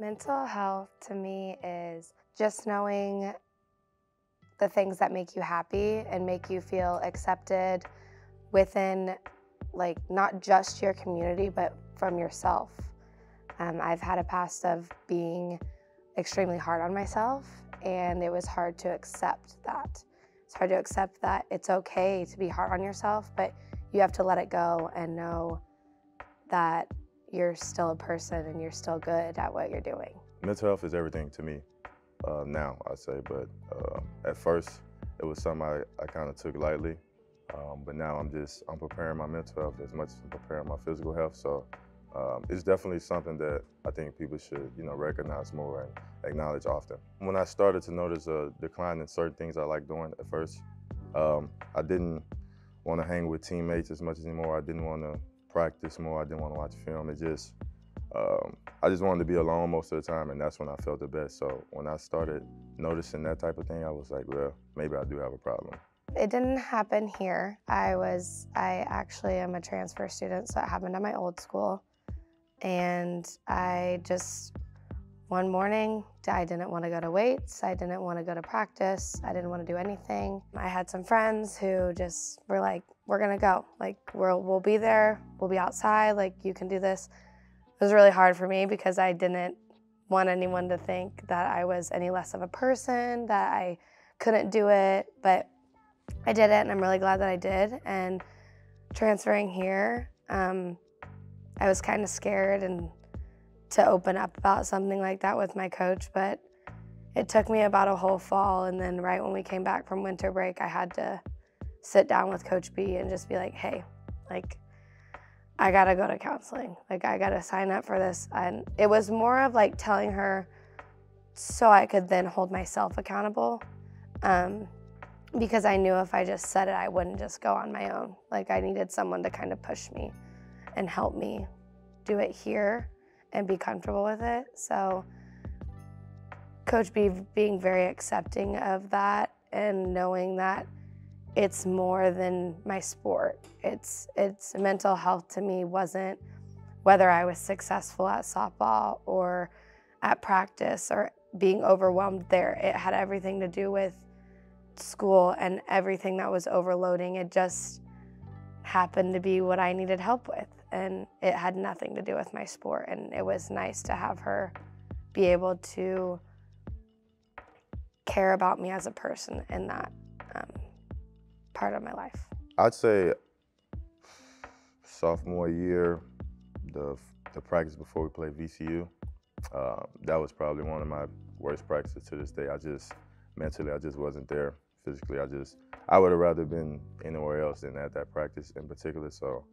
Mental health to me is just knowing the things that make you happy and make you feel accepted within, like, not just your community, but from yourself. I've had a past of being extremely hard on myself, and it was hard to accept that. It's hard to accept that it's okay to be hard on yourself, but you have to let it go and know that you're still a person and you're still good at what you're doing. Mental health is everything to me now, I'd say, but at first it was something I kind of took lightly, but now I'm preparing my mental health as much as I'm preparing my physical health, so it's definitely something that I think people should, recognize more and acknowledge often. When I started to notice a decline in certain things I like doing at first, I didn't want to hang with teammates as much anymore. I didn't want to practice more. I didn't want to watch film. I just wanted to be alone most of the time, and that's when I felt the best. So when I started noticing that type of thing, I was like, well, maybe I do have a problem. It didn't happen here. I actually am a transfer student, so it happened at my old school. And one morning, I didn't want to go to weights. I didn't want to go to practice. I didn't want to do anything. I had some friends who just were like, we're gonna go. Like, we'll be there, we'll be outside, like, you can do this. It was really hard for me because I didn't want anyone to think that I was any less of a person, that I couldn't do it, but I did it, and I'm really glad that I did. And transferring here, I was kind of scared and to open up about something like that with my coach, but it took me about a whole fall, and then right when we came back from winter break, I had to sit down with Coach B and just be like, hey, like, I gotta go to counseling. Like, I gotta sign up for this. And it was more of like telling her so I could then hold myself accountable, because I knew if I just said it, I wouldn't just go on my own. Like, I needed someone to kind of push me and help me do it here and be comfortable with it. So Coach B being very accepting of that and knowing that it's more than my sport. It's mental health to me wasn't whether I was successful at softball or at practice or being overwhelmed there. It had everything to do with school and everything that was overloading. It just happened to be what I needed help with, and it had nothing to do with my sport. And it was nice to have her be able to care about me as a person in that part of my life. I'd say sophomore year, the practice before we played VCU, that was probably one of my worst practices to this day. Mentally, I just wasn't there. Physically, I would have rather been anywhere else than at that practice in particular. So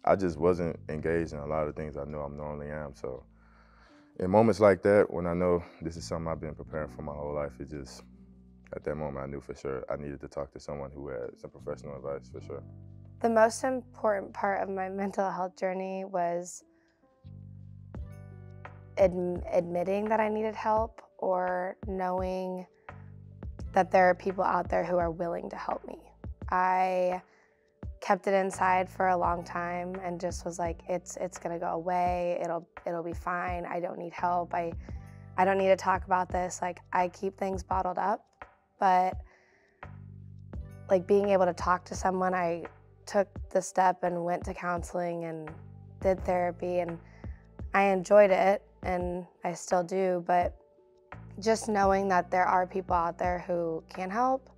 I just wasn't engaged in a lot of things I know I normally am. So in moments like that, when I know this is something I've been preparing for my whole life, at that moment I knew for sure I needed to talk to someone who had some professional advice for sure. The most important part of my mental health journey was admitting that I needed help, or knowing that there are people out there who are willing to help me. I kept it inside for a long time and just was like, it's gonna go away, it'll be fine, I don't need help, I don't need to talk about this. Like, I keep things bottled up, but like being able to talk to someone, I took the step and went to counseling and did therapy, and I enjoyed it, and I still do, but just knowing that there are people out there who can help.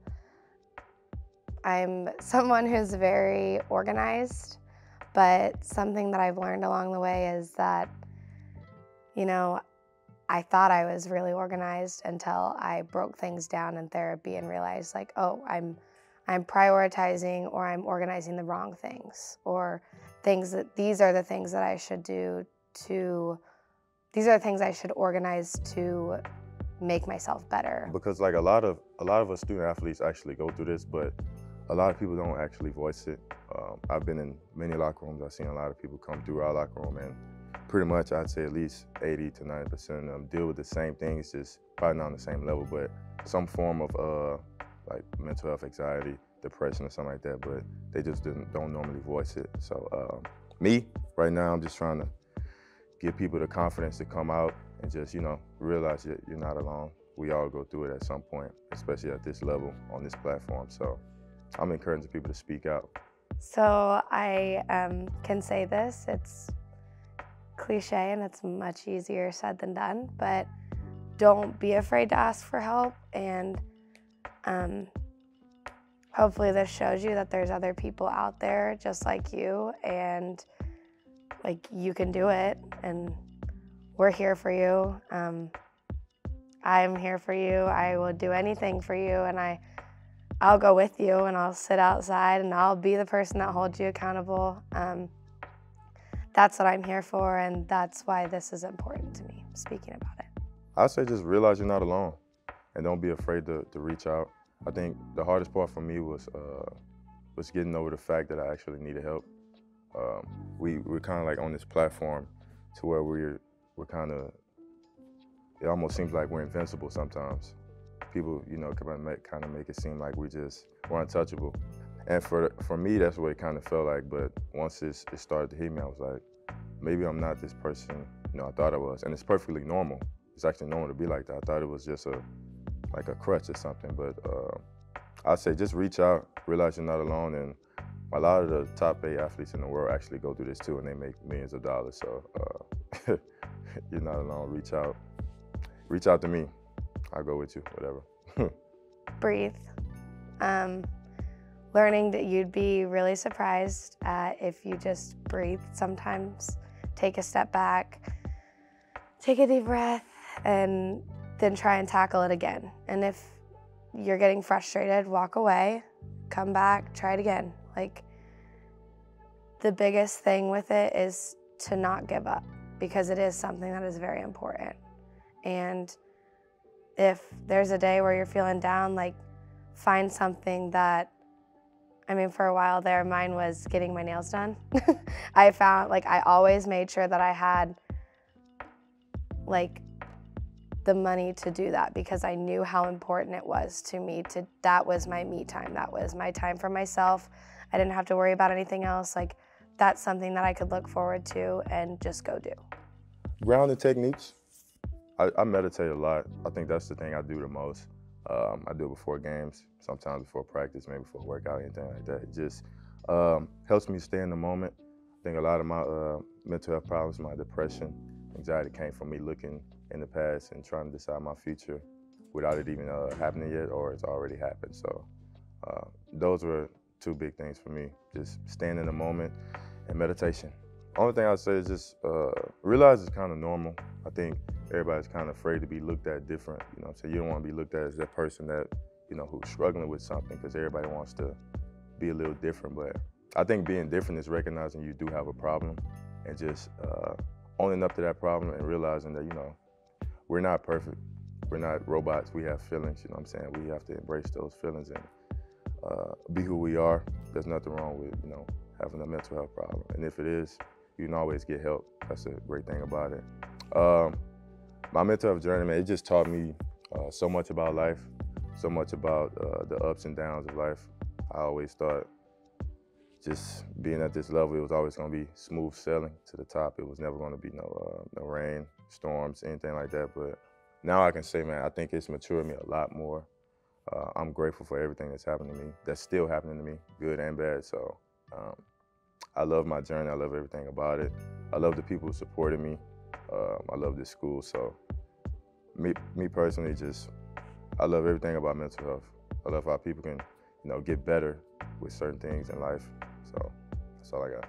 I'm someone who's very organized, but something that I've learned along the way is that, I thought I was really organized until I broke things down in therapy and realized, like, oh, I'm prioritizing, or I'm organizing the wrong things, or these are the things that I should do these are the things I should organize to make myself better. Because like a lot of us student athletes actually go through this, but a lot of people don't actually voice it. I've been in many locker rooms. I've seen a lot of people come through our locker room, and pretty much I'd say at least 80 to 90% of them deal with the same things, just probably not on the same level, but some form of like mental health, anxiety, depression, or something like that, but they just don't normally voice it. So me, right now, I'm just trying to give people the confidence to come out and just, realize that you're not alone. We all go through it at some point, especially at this level on this platform. So I'm encouraging people to speak out. So I can say this, it's cliche and it's much easier said than done, but don't be afraid to ask for help, and hopefully this shows you that there's other people out there just like you, and like you can do it, and we're here for you. I'm here for you. I will do anything for you, and I'll go with you, and I'll sit outside, and I'll be the person that holds you accountable. That's what I'm here for, and that's why this is important to me, speaking about it. I say just realize you're not alone, and don't be afraid to reach out. I think the hardest part for me was getting over the fact that I actually needed help. We're kind of like on this platform to where we're kind of, it almost seems like we're invincible sometimes. People, kind of make it seem like we're untouchable. And for me, that's what it kind of felt like. But once it started to hit me, I was like, maybe I'm not this person, I thought I was. And it's perfectly normal. It's actually normal to be like that. I thought it was just like a crutch or something. But I'd say just reach out, realize you're not alone. And a lot of the top 8 athletes in the world actually go through this too, and they make millions of dollars. So you're not alone. Reach out. Reach out to me. I'll go with you, whatever. Breathe. Learning that you'd be really surprised if you just breathe sometimes. Take a step back, take a deep breath, and then try and tackle it again. And if you're getting frustrated, walk away, come back, try it again. Like, the biggest thing with it is to not give up, because it is something that is very important. And if there's a day where you're feeling down, like, find something that, for a while there, mine was getting my nails done. I found, I always made sure that I had, the money to do that, because I knew how important it was to me. That was my me time. That was my time for myself. I didn't have to worry about anything else. That's something that I could look forward to and just go do. Grounding techniques. I meditate a lot. I think that's the thing I do the most. I do it before games, sometimes before practice, maybe before a workout, anything like that. It just helps me stay in the moment. I think a lot of my mental health problems, my depression, anxiety came from me looking in the past and trying to decide my future without it even happening yet, or it's already happened. So those were 2 big things for me, just staying in the moment and meditation. Only thing I'd say is just realize it's kind of normal. I think everybody's kind of afraid to be looked at different, so you don't want to be looked at as that person that, who's struggling with something, because everybody wants to be a little different. But I think being different is recognizing you do have a problem, and just owning up to that problem and realizing that, we're not perfect. We're not robots. We have feelings, We have to embrace those feelings and be who we are. There's nothing wrong with, having a mental health problem. And if it is, you can always get help. That's a great thing about it. My mental health journey, man, it just taught me so much about life, so much about the ups and downs of life. I always thought just being at this level, it was always going to be smooth sailing to the top. It was never going to be no rain, storms, anything like that. But now I can say, man, I think it's matured me a lot more. I'm grateful for everything that's happened to me, that's still happening to me, good and bad. So I love my journey. I love everything about it. I love the people who supported me. I love this school. So me personally, I love everything about mental health. I love how people can, get better with certain things in life. So that's all I got.